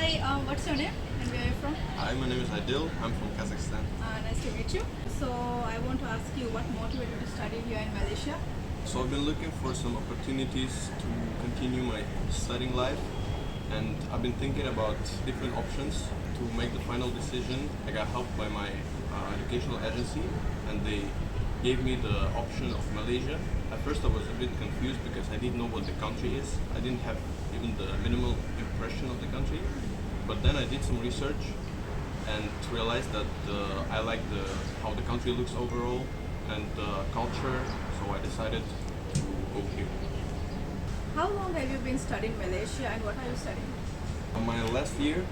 Hi, what's your name and where are you from? Hi, my name is Adil. I'm from Kazakhstan. Nice to meet you. So, I want to ask you what motivated you to study here in Malaysia? So I've been looking for some opportunities to continue my studying life, and I've been thinking about different options to make the final decision. I got help by my educational agency, and they gave me the option of Malaysia. At first, I was a bit confused because I didn't know what the country is. I didn't have even the minimal impression of the country. But then I did some research and realized that I like how the country looks overall and the culture. So I decided to go here. How long have you been studying Malaysia and what are you studying? On my last year,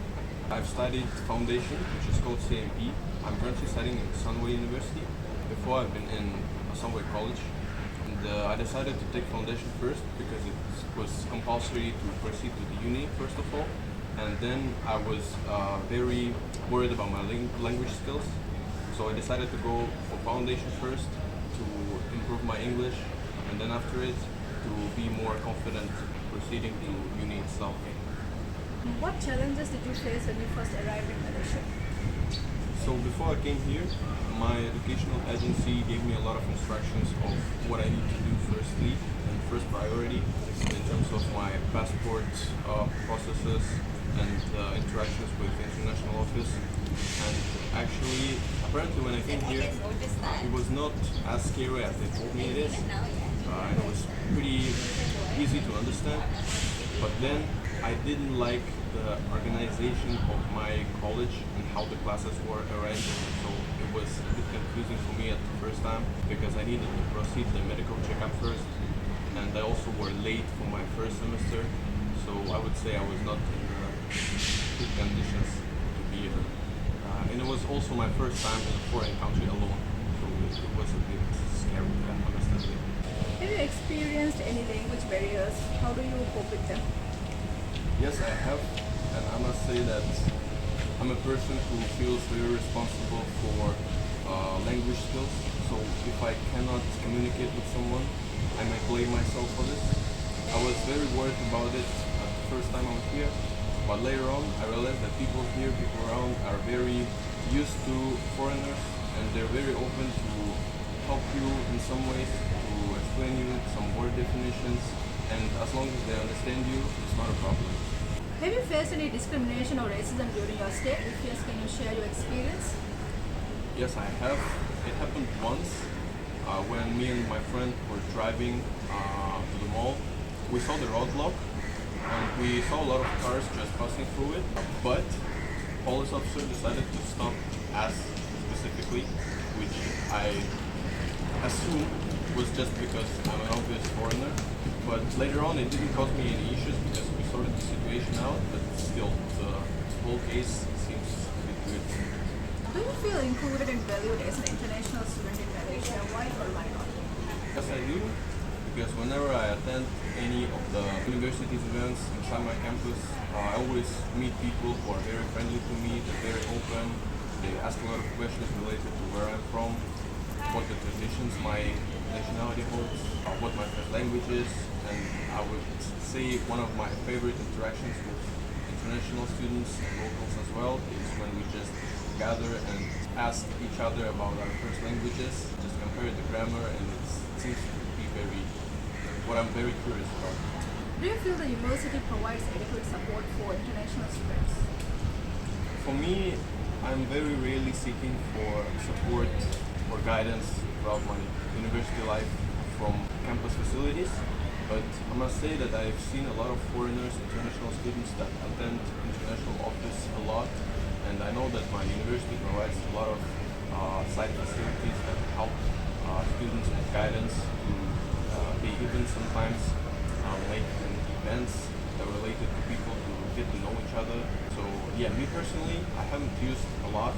I've studied foundation, which is called CMP. I'm currently studying in Sunway University. Before, I've been in Sunway College. And I decided to take foundation first because it was compulsory to proceed to the uni first of all. And then I was very worried about my language skills. So I decided to go for foundation first to improve my English, and then after it to be more confident proceeding to uni itself. What challenges did you face when you first arrived in Malaysia? So before I came here, my educational agency gave me a lot of instructions of what I need to do firstly and first priority in terms of my passport processes and interactions with the international office. And actually, apparently when I came here, it was not as scary as they told me it is. And it was pretty easy to understand. But then I didn't like the organization of my college and how the classes were arranged. So it was a bit confusing for me at the first time because I needed to proceed the medical checkup first. And I also were late for my first semester. So I would say I was not in good conditions to be here. And it was also my first time in a foreign country alone. So it was a bit scary, honestly. Have you experienced any language barriers? How do you cope with them? Yes, I have, and I must say that I'm a person who feels very responsible for language skills. So if I cannot communicate with someone, I may blame myself for this. I was very worried about it at the first time I was here, but later on I realized that people here, people around are very used to foreigners, and they're very open to help you in some ways, to explain you some word definitions, and as long as they understand you, it's not a problem. Have you faced any discrimination or racism during your stay? If yes, can you share your experience? Yes, I have. It happened once when me and my friend were driving to the mall. We saw the roadblock and we saw a lot of cars just passing through it, but police officer decided to stop us specifically, which I assume was just because I'm an obvious foreigner. But later on it didn't cause me any issues because we sorted the situation out, but still the whole case seems a bit weird. Do you feel included and valued as an international student in Malaysia? Why or why not? Yes, I do, because whenever I attend any of the university's events inside my campus, I always meet people who are very friendly to me, they're very open, they ask a lot of questions related to where I'm from, what the traditions my nationality holds, what my first language is, and I would say one of my favorite interactions with international students and locals as well is when we just gather and ask each other about our first languages, just compare the grammar, and it seems to be what I'm very curious about. Do you feel the university provides adequate support for international students? For me, I'm very rarely seeking for support or guidance throughout my university life from campus facilities, but I must say that I've seen a lot of foreigners, international students that attend international office a lot, and I know that my university provides a lot of site facilities that help students with guidance to they even sometimes make events that are related to people to get to know each other. So yeah, me personally, I haven't used a lot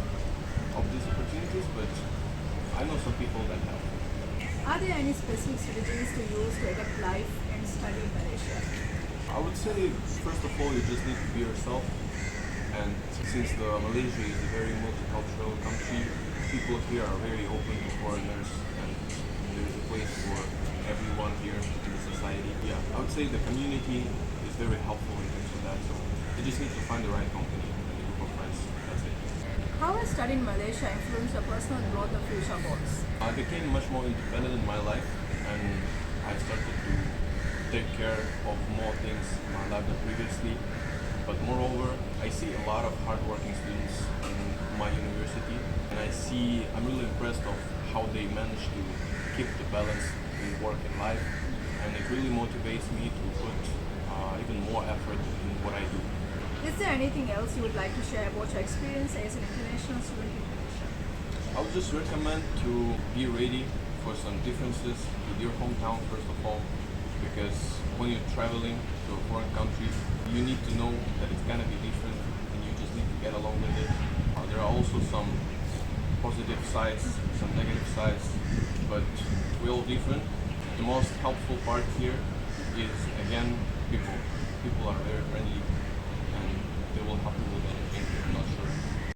of these opportunities, but I know some people that have. Are there any specific strategies to use to adapt life and study in Malaysia? I would say, first of all, you just need to be yourself. And since Malaysia is a very multicultural country, people here are very open to foreigners, and there's a place for everyone here in the society. Yeah, I would say the community is very helpful in terms of that. So You just need to find the right company and a group of friends. That's it. How has studying in Malaysia influenced your personal growth and future goals? I became much more independent in my life, and I started to take care of more things in my life than previously. But moreover, I see a lot of hardworking students in my university, and I'm really impressed of how they manage to keep the balance in work and life, and it really motivates me to put even more effort in what I do. Is there anything else you would like to share about your experience as an international student in Malaysia? I would just recommend to be ready for some differences with your hometown first of all, because when you're traveling to a foreign country, you need to know that it's gonna be different and you just need to get along with it. There are also some positive sides, some negative sides, but we're all different. The most helpful part here is again people. People are very friendly.